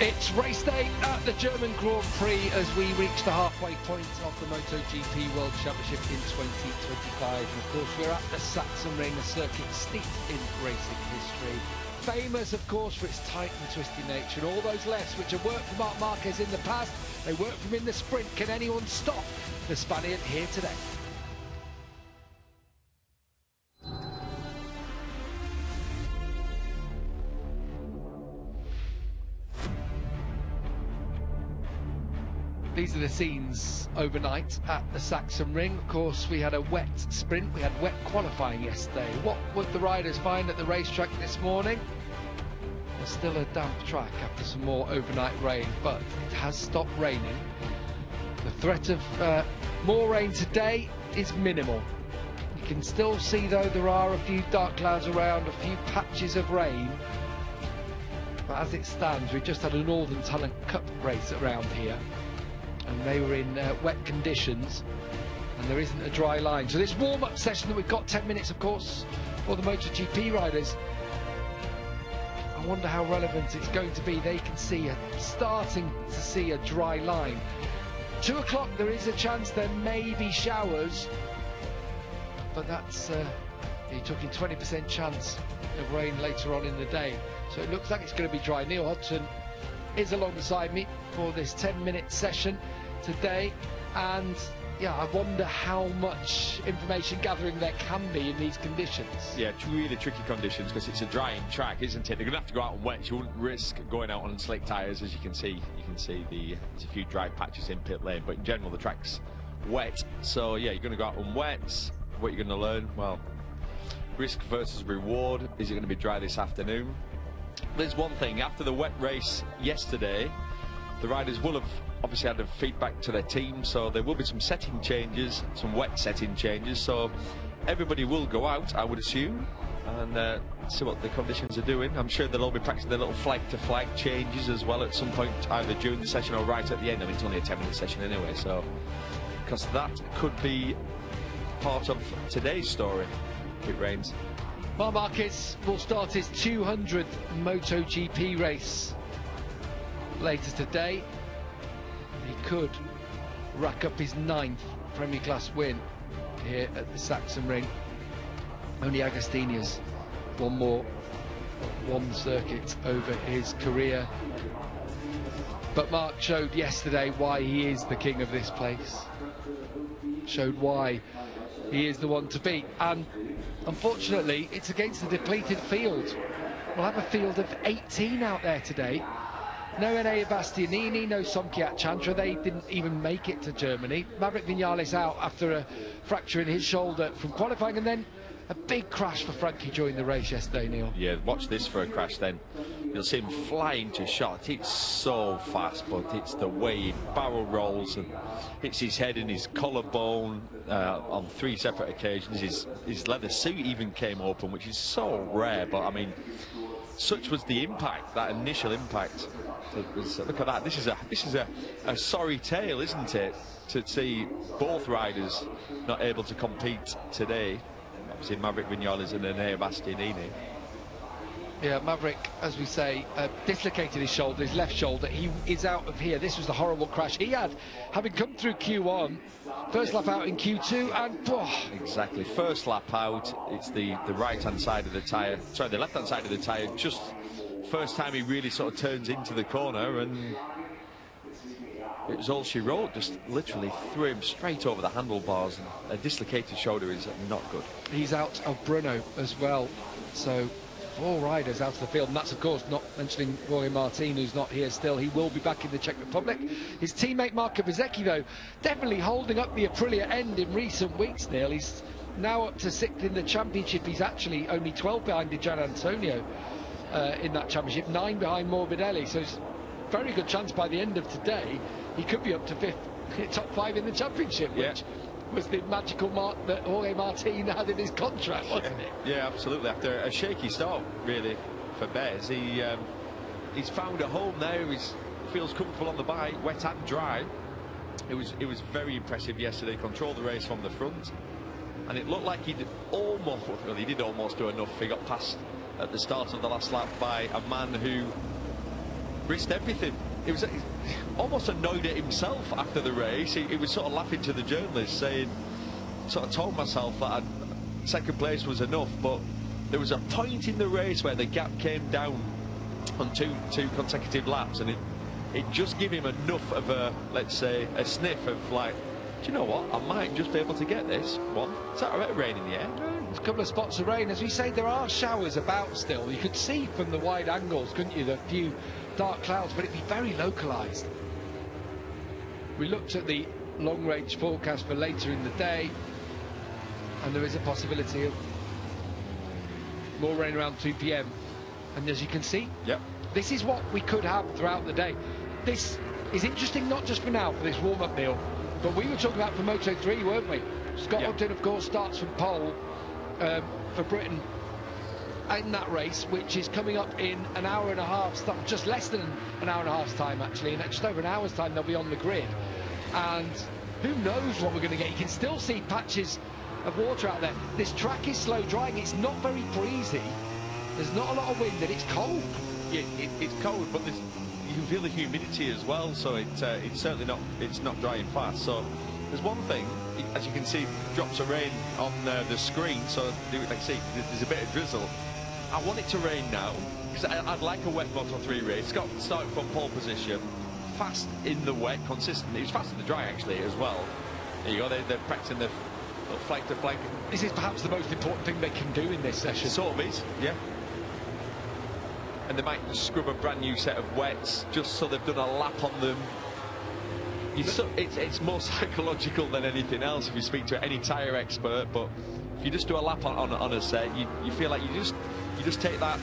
It's race day at the German Grand Prix as we reach the halfway point of the MotoGP World Championship in 2025. And of course, we're at the Sachsenring, a circuit steeped in racing history. Famous, of course, for its tight and twisty nature, and all those lefts which have worked for Marc Marquez in the past, they work for him in the sprint. Can anyone stop the Spaniard here today? These are the scenes overnight at the Sachsenring. Of course, we had a wet sprint, we had wet qualifying yesterday. What would the riders find at the racetrack this morning? There's still a damp track after some more overnight rain, but it has stopped raining. The threat of more rain today is minimal. You can still see, though, there are a few dark clouds around, a few patches of rain. But as it stands, we just had a Northern Talent Cup race around here, and they were in wet conditions, and there isn't a dry line. So this warm-up session that we've got, 10 minutes of course for the MotoGP riders, I wonder how relevant it's going to be. They can see starting to see a dry line. 2 o'clock, there is a chance there may be showers, but that's you're talking 20% chance of rain later on in the day. So it looks like it's going to be dry. Neil Hodgson is alongside me for this 10-minute session today, and yeah, I wonder how much information gathering there can be in these conditions. Yeah, really tricky conditions because it's a drying track, isn't it? They're going to have to go out on wet. You wouldn't risk going out on slick tyres, as you can see. You can see there's a few dry patches in pit lane, but in general the track's wet. So yeah, you're going to go out on wet. What you're going to learn? Well, risk versus reward. Is it going to be dry this afternoon? There's one thing, after the wet race yesterday, the riders will have obviously had a feedback to their team, so there will be some setting changes, some wet setting changes, so everybody will go out, I would assume, and see what the conditions are doing. I'm sure they'll all be practicing their little flag-to-flag changes as well at some point, either during the session or right at the end. I mean, it's only a 10-minute session anyway, so because that could be part of today's story if it rains. Marc Marquez will start his 200th MotoGP race later today. He could rack up his 9th Premier Class win here at the Sachsenring. Only Agostini's one circuit over his career. But Marc showed yesterday why he is the king of this place. Showed why he is the one to beat, and unfortunately it's against a depleted field. We'll have a field of 18 out there today. No Enea Bastianini, no Somkiat Chantra, they didn't even make it to Germany. Maverick Vinales out after a fracture in his shoulder from qualifying, and then a big crash for Frankie during the race yesterday, Neil. Yeah, watch this for a crash then. You'll see him flying to shot. It's so fast, but it's the way he barrel rolls and hits his head and his collarbone on 3 separate occasions. His leather suit even came open, which is so rare, but I mean, such was the impact, that initial impact. Look at that. This is a sorry tale, isn't it, to see both riders not able to compete today. Obviously Maverick Vinales and Enea Bastianini. Yeah, Maverick, as we say, dislocated his shoulder, his left shoulder. He is out of here. This was the horrible crash he had, having come through Q1, first lap out in Q2, and exactly, first lap out. It's the right-hand side of the tyre, sorry, the left-hand side of the tyre. Just first time he really sort of turns into the corner, and it was all she wrote. Just literally threw him straight over the handlebars, and a dislocated shoulder is not good. He's out of Brno as well, so 4 riders out of the field, and that's of course not mentioning Roy Martin, who's not here still. He will be back in the Czech Republic. His teammate Marko Bezecchi, though, definitely holding up the Aprilia end in recent weeks, Neil. He's now up to 6th in the championship. He's actually only 12 behind Di Gian Antonio in that championship, 9 behind Morbidelli, so it's a very good chance by the end of today he could be up to 5th, top 5 in the championship, which was the magical mark that Jorge Martin had in his contract, wasn't it? Yeah, absolutely. After a shaky start, really, for Bez, he's found a home there. He feels comfortable on the bike, wet and dry. It was very impressive yesterday. Controlled the race from the front, and it looked like he did almost do enough. He got passed at the start of the last lap by a man who risked everything. He was almost annoyed at himself after the race. He was sort of laughing to the journalists, saying, sort of told myself that second place was enough, but there was a point in the race where the gap came down on two consecutive laps, and it just gave him enough of a, let's say, a sniff of like, do you know what, I might just be able to get this one. Is that a bit of rain in the air? There's a couple of spots of rain. As we say, there are showers about still. You could see from the wide angles, couldn't you, the few dark clouds, but it'd be very localised. We looked at the long-range forecast for later in the day, and there is a possibility of more rain around 2 p.m. And as you can see, yep, this is what we could have throughout the day. This is interesting, not just for now, for this warm-up meal, but we were talking about for Moto3, weren't we? Scott Ogden, of course, starts from pole for Britain in that race, which is coming up in an hour and a half, just less than an hour and a half's time, actually. In just over an hour's time, they'll be on the grid. And who knows what we're going to get. You can still see patches of water out there. This track is slow drying. It's not very breezy. There's not a lot of wind, and it's cold. Yeah, it's cold, but you can feel the humidity as well, so it's certainly not, it's not drying fast. So there's one thing, as you can see, drops of rain on the screen, so like I see, there's a bit of drizzle. I want it to rain now, because I'd like a wet Moto3 race. Scott started from pole position, fast in the wet, consistent. He was fast in the dry, actually, as well. There you go, they're practicing the flank to flank. This is perhaps the most important thing they can do in this session. Sort of is, yeah. And they might scrub a brand new set of wets just so they've done a lap on them. It's more psychological than anything else if you speak to any tyre expert, but if you just do a lap on a set, you feel like you just take that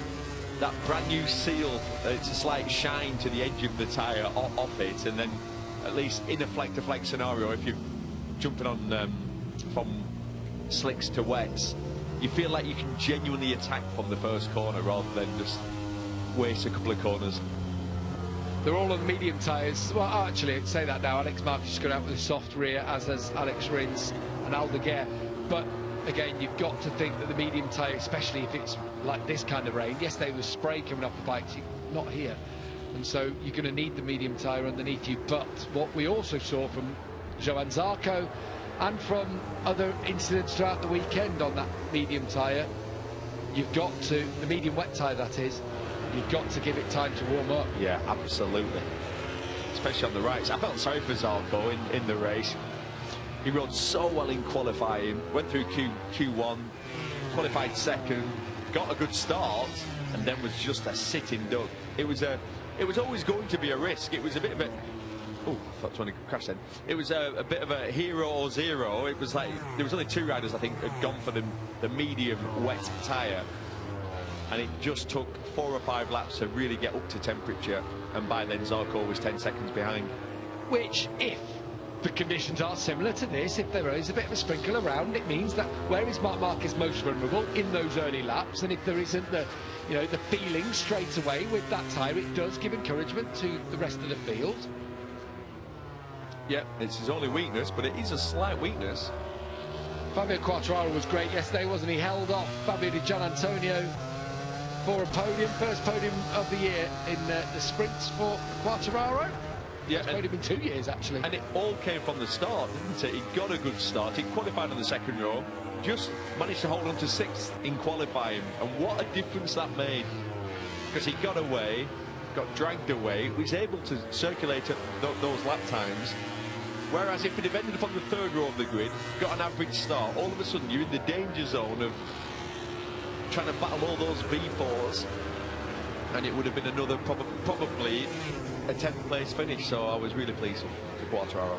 brand new seal, it's a slight shine to the edge of the tyre off it, and then at least in a flank to flank scenario, if you're jumping on from slicks to wets, you feel like you can genuinely attack from the first corner rather than just waste a couple of corners. They're all on the medium tyres. Well, actually, I'd say that now. Alex Marquez just got out with a soft rear, as has Alex Rins and Aldeguer. But again, you've got to think that the medium tyre, especially if it's like this kind of rain, yesterday there was spray coming off the bikes, not here, and so you're going to need the medium tyre underneath you. But what we also saw from Johan Zarco and from other incidents throughout the weekend on that medium tyre, you've got to, the medium wet tyre that is, you've got to give it time to warm up. Yeah, absolutely. Especially on the rights. I felt sorry for Zarco in the race. He rode so well in qualifying, went through Q1, qualified second, got a good start, and then was just a sitting duck. It was always going to be a risk. It was a bit of a, oh, I thought trying to crash then. It was a bit of a hero or zero. It was like there was only 2 riders I think had gone for the medium wet tyre, and it just took 4 or 5 laps to really get up to temperature, and by then Zarco was 10 seconds behind. Which, if the conditions are similar to this, if there is a bit of a sprinkle around, it means that where is Marc Marquez most vulnerable? In those early laps. And if there isn't the feeling straight away with that tyre, it does give encouragement to the rest of the field. Yeah, it's his only weakness, but it is a slight weakness. Fabio Quartararo was great yesterday, wasn't he? Held off Fabio Di Gianantonio for a podium, first podium of the year in the sprints for Quartararo. Yeah, it's podium in 2 years, actually. And it all came from the start, didn't it? He got a good start. He qualified on the second row, just managed to hold on to 6th in qualifying. And what a difference that made. Because he got away, got dragged away, was able to circulate at those lap times. Whereas if it had ended up on the 3rd row of the grid, got an average start, all of a sudden you're in the danger zone of trying to battle all those V4s, and it would have been another probably a 10th place finish. So I was really pleased for Quartararo.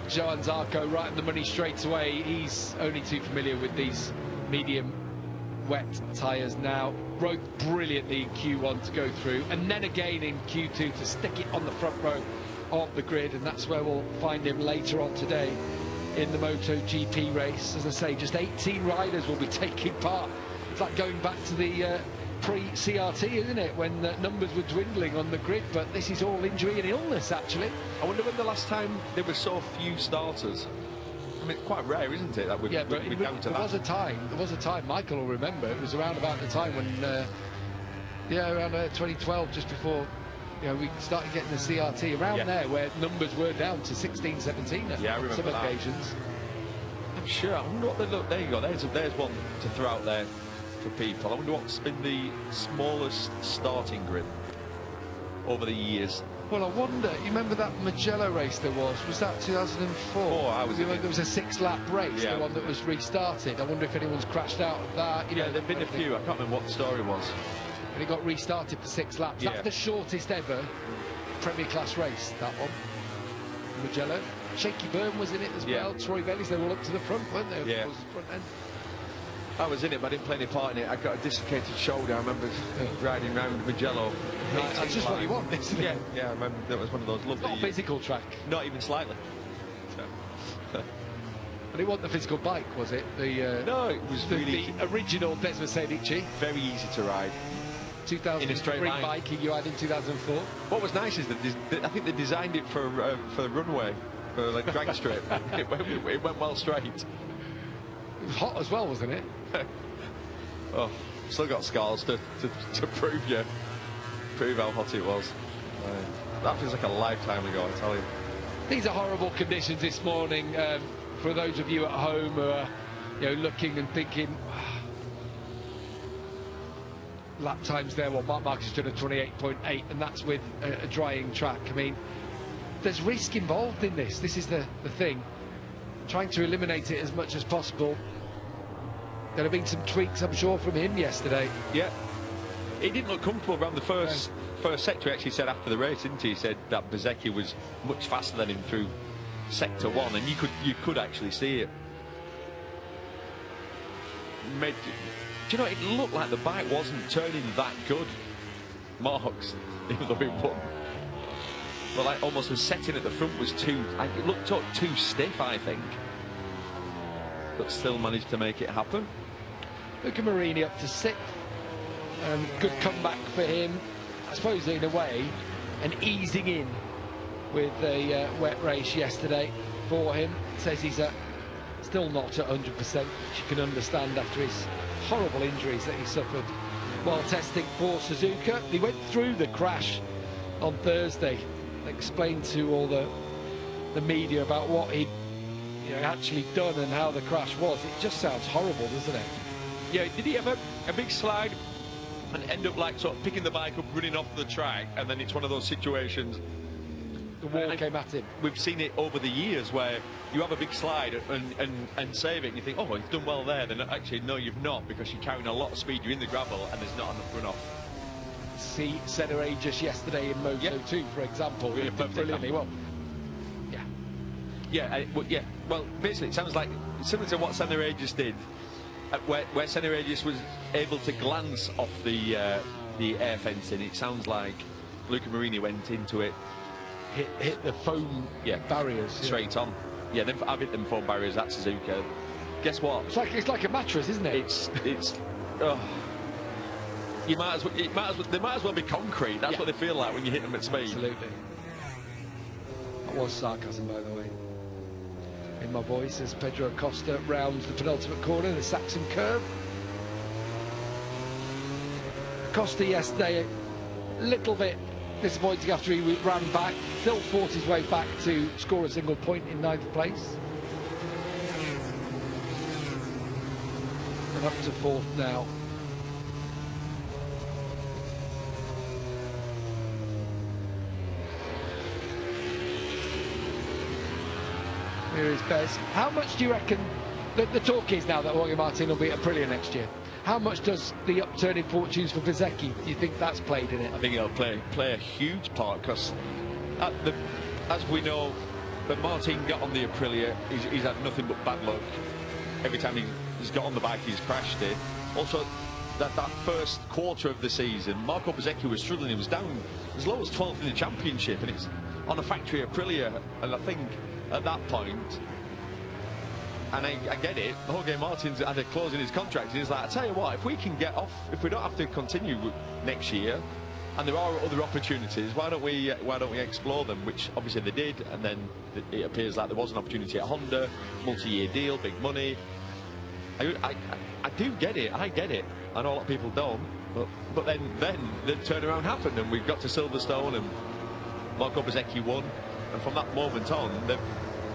Johan Zarco right in the money straight away. He's only too familiar with these medium wet tyres now. Rode brilliantly in Q1 to go through, and then again in Q2 to stick it on the front row of the grid, and that's where we'll find him later on today in the MotoGP race. As I say, just 18 riders will be taking part. It's like going back to the pre-CRT, isn't it, when the numbers were dwindling on the grid, but this is all injury and illness, actually. I wonder when the last time there were so few starters. I mean, it's quite rare, isn't it, that we're down to that. There was a time, Michael will remember, it was around about the time when, around 2012, just before you know, we started getting the CRT around there where numbers were down to 16, 17 at some occasions. I'm sure. I wonder what they look. There you go. There's one to throw out there for people. I wonder what's been the smallest starting grid over the years. Well, I wonder. You remember that Mugello race there was? Was that 2004? I was. There was a 6-lap race, the one that was restarted. I wonder if anyone's crashed out of that. You know, there've been a few. I can't remember what the story was. And it got restarted for 6 laps. That's the shortest ever Premier Class race. That one, Mugello. Shaky Byrne was in it as well. Troy Bellis, they were all up to the front, weren't they? Yeah. The front end. I was in it, but I didn't play any part in it. I got a dislocated shoulder. I remember riding around Mugello. That's just what you want, isn't it? Yeah, I remember that was one of those lovely... It's not a physical track. Not even slightly. And it wasn't the physical bike, was it? No, it was the original Desmos Sedici. Very easy to ride. 2003 bike you had in 2004. What was nice is that I think they designed it for the runway, for like drag strip. it went well straight. It was hot as well, wasn't it? Oh, still got scars to prove how hot it was. That feels like a lifetime ago, I tell you. These are horrible conditions this morning. For those of you at home who are, you know, looking and thinking, lap times there. Well, Mark Marquez done a 28.8, and that's with a drying track. I mean, there's risk involved in this. This is the thing. Trying to eliminate it as much as possible. There have been some tweaks, I'm sure, from him yesterday. Yeah. He didn't look comfortable around the first sector. He actually said after the race, didn't he? He said that bsky was much faster than him through sector 1, and you could actually see it. Do you know, it looked like the bike wasn't turning that good, Marks, even though it won. But like almost the setting at the front was it looked too stiff, I think. But still managed to make it happen. Luca Marini up to 6th. Good comeback for him. I suppose in a way, an easing in with a wet race yesterday for him. Says he's still not at 100%, which you can understand after his horrible injuries that he suffered while testing for Suzuka. He went through the crash on Thursday, explained to all the media about what he'd actually done and how the crash was. It just sounds horrible, doesn't it? Yeah, did he have a big slide and end up like sort of picking the bike up, running off the track, and then it's one of those situations... The wall came at him. We've seen it over the years where you have a big slide and save it, and you think, oh, he's done well there. Then actually, no, you've not, because you're carrying a lot of speed, you're in the gravel, and there's not enough runoff. See Senna Aegis yesterday in Moto 2, for example. Yeah, brilliantly well. Well, basically, it sounds like similar to what Senna Aegis did, where Senna Aegis was able to glance off the air fencing. It sounds like Luca Marini went into it. Hit the foam barriers straight on. Yeah, I've hit them foam barriers at Suzuka. Guess what? It's like a mattress, isn't it? It's. Oh. They might as well be concrete. That's what they feel like when you hit them at speed. Absolutely. That was sarcasm, by the way, in my voice, as Pedro Acosta rounds the penultimate corner, the Saxon curve. Acosta yesterday a little bit disappointing after he ran back, still fought his way back to score a single point in 9th place. And up to 4th now. Here is Bez. How much do you reckon, the talk is now that Jorge Martin will be at Aprilia next year. How much does the upturn in fortunes for bsky, do you think that's played in it? I think it'll play a huge part, because as we know, when Martin got on the Aprilia, he's had nothing but bad luck. Every time he's got on the bike, he's crashed it. Also, that first quarter of the season, Marco Bsky was struggling. He was down as low as 12th in the championship, and it's on a factory Aprilia. And I think at that point, and I get it, Jorge Martin's had a clause in his contract, and he's like, I tell you what, if we can get off, if we don't have to continue next year, and there are other opportunities, why don't we explore them? Which obviously they did, and then it appears like there was an opportunity at Honda, multi-year deal, big money. I do get it, I get it. I know a lot of people don't, But then the turnaround happened, and we got to Silverstone, and Marco Bezzecchi won. And from that moment on,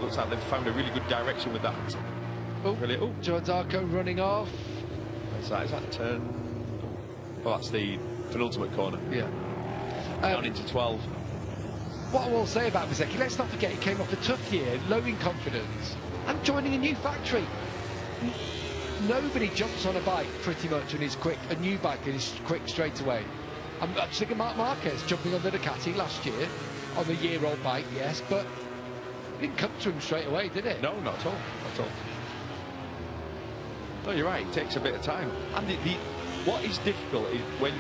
looks like they've found a really good direction with that. Oh, really, Joe Zarco running off. Is that turn? Oh, that's the penultimate corner. Yeah. Down into 12. What I will say about Bezzecchi, let's not forget he came off a tough year, low in confidence, and joining a new factory. Nobody jumps on a bike pretty much and is quick, a new bike and is quick straight away. I'm just thinking Marc Marquez jumping on the Ducati last year on a year-old bike, yes, but it didn't come to him straight away, did it? No, not at all. Not at all. No, you're right, it takes a bit of time. And what is difficult is when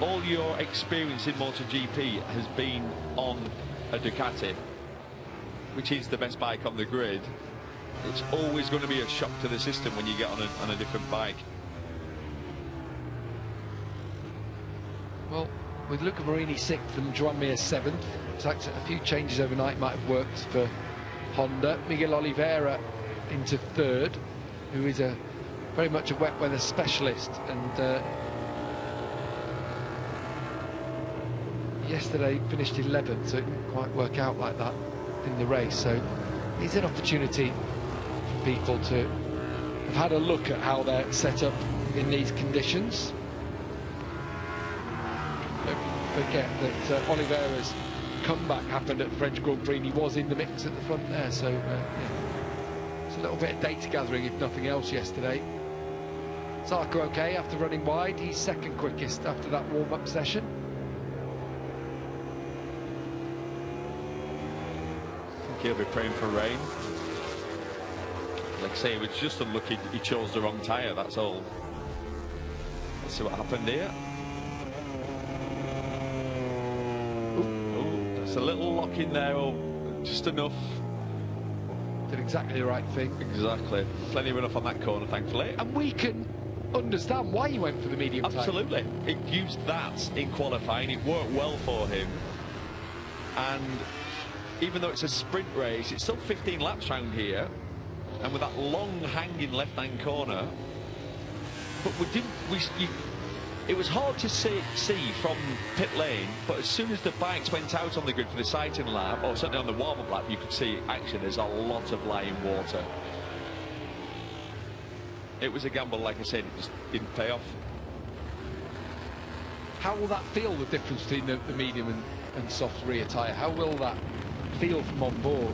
all your experience in MotoGP has been on a Ducati, which is the best bike on the grid, it's always going to be a shock to the system when you get on a different bike. Well, with Luca Marini 6th and Joan Mir 7th, a few changes overnight might have worked for Honda. Miguel Oliveira into 3rd, who is very much a wet weather specialist, and yesterday finished 11th, so it didn't quite work out like that in the race. So it's an opportunity for people to have had a look at how they're set up in these conditions. Don't forget that Oliveira's comeback happened at the French Grand Prix, and he was in the mix at the front there, so yeah. It's a little bit of data gathering if nothing else yesterday. Zarco okay after running wide, he's 2nd quickest after that warm-up session. He'll be praying for rain. Like I say, he was just unlucky he chose the wrong tyre, that's all. Let's see what happened here. Oh, that's a little lock in there, just enough. Did exactly the right thing. Exactly. Plenty of run off on that corner, thankfully. And we can understand why he went for the medium tyre. Absolutely. It used that in qualifying, it worked well for him. And even though it's a sprint race, it's still 15 laps round here, and with that long hanging left-hand corner. But it was hard to see from pit lane, but as soon as the bikes went out on the grid for the sighting lap, or certainly on the warm-up lap, you could see actually there's a lot of lying water. It was a gamble, like I said, it just didn't pay off. How will that feel, the difference between the medium and soft rear tyre? How will that feel from on board?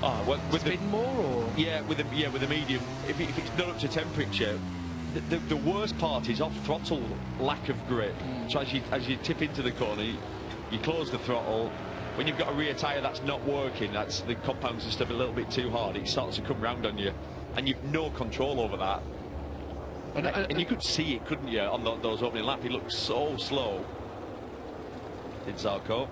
Well, with spin more, or with the medium, if it's not up to temperature, the worst part is off throttle lack of grip. So as you tip into the corner, you close the throttle. When you've got a rear tyre that's not working, that's the compound's just a little bit too hard, it starts to come round on you, and you've no control over that. And you could see it, couldn't you, on those opening laps? He looked so slow, did Zarco.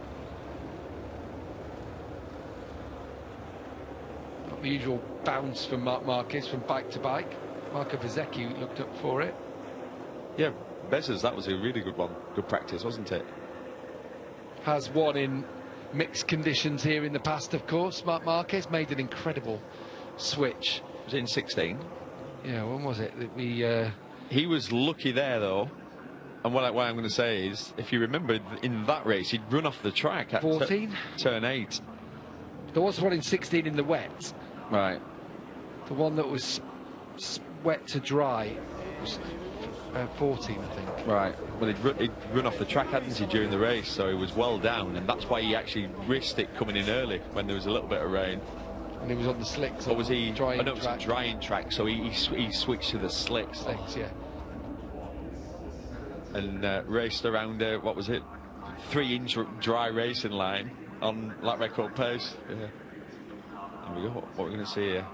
Not the usual bounce from Marc Marquez from bike to bike. Marco Bezzecchi looked up for it. Yeah, Bezzers, that was a really good one. Good practice, wasn't it? Has won in mixed conditions here in the past, of course. Marc Marquez made an incredible switch. Was it in 16? Yeah, when was it that we... He was lucky there, though. And what I'm going to say is, if you remember, in that race, he'd run off the track at 14? Turn 8. There was one in 16 in the wet. Right. The one that was wet to dry was 14, I think. Right. Well, he'd run off the track, hadn't he, during the race, so he was well down, and that's why he actually risked it coming in early when there was a little bit of rain. And he was on the slicks. Or was he? Drying it was a drying track, so he switched to the slicks. Slicks, yeah. And raced around, what was it? 3-inch dry racing line on lap record pace. Yeah. There we go. What we're going to see here.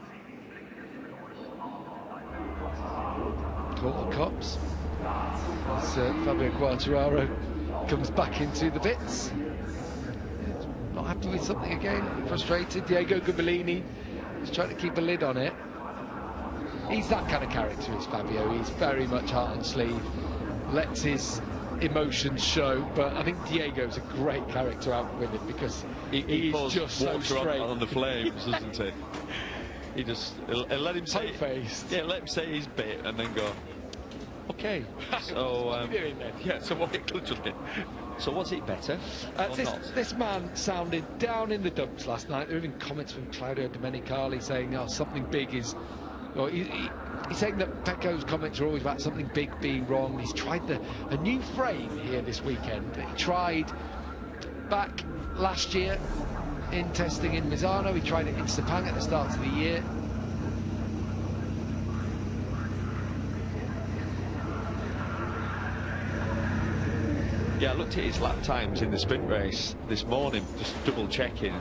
Call the cops. As Fabio Quartararo comes back into the bits. Not happy with something again. Frustrated. Diego Gubellini is trying to keep a lid on it. He's that kind of character, is Fabio. He's very much heart and sleeve. Lets his emotions show, but I think Diego's a great character out with it because he is just so straight on the flames, doesn't he? He just he'll let him say faced. Yeah, let him say his bit and then go. Okay. So, what are you doing then? Yeah, so what literally. So was it better or not? This man sounded down in the dumps last night. There were even comments from Claudio Domenicali saying, "Oh, something big is." Or he's saying that Pecco's comments are always about something big being wrong. He's tried a new frame here this weekend. He tried back last year in testing in Misano. He tried it in Sepang at the start of the year. Yeah, I looked at his lap times in the sprint race this morning, just double checking.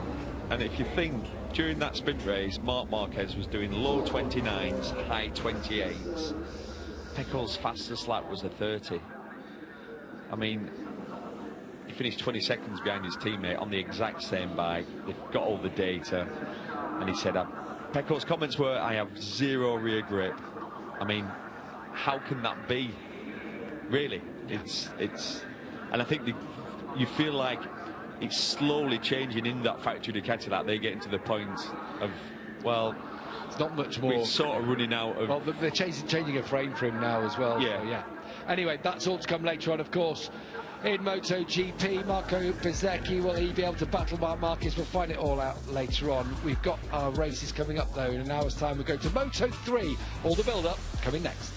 And if you think, during that sprint race, Marc Marquez was doing low 29s, high 28s. Pecco's fastest lap was a 30. I mean, he finished 20 seconds behind his teammate on the exact same bike. They've got all the data. And he said, Pecco's comments were, "I have zero rear grip." I mean, how can that be? Really? It's and I think you feel like it's slowly changing in that factory Ducati, that they're getting to the point of, well, it's not much more. We're sort of running out of. Well, they're changing a frame for him now as well. Yeah. So, yeah. Anyway, that's all to come later on, of course. In MotoGP, Marco Bezzecchi, will he be able to battle Marc Marquez? We'll find it all out later on. We've got our races coming up, though. In an hour's time, we'll go to Moto3. All the build-up coming next.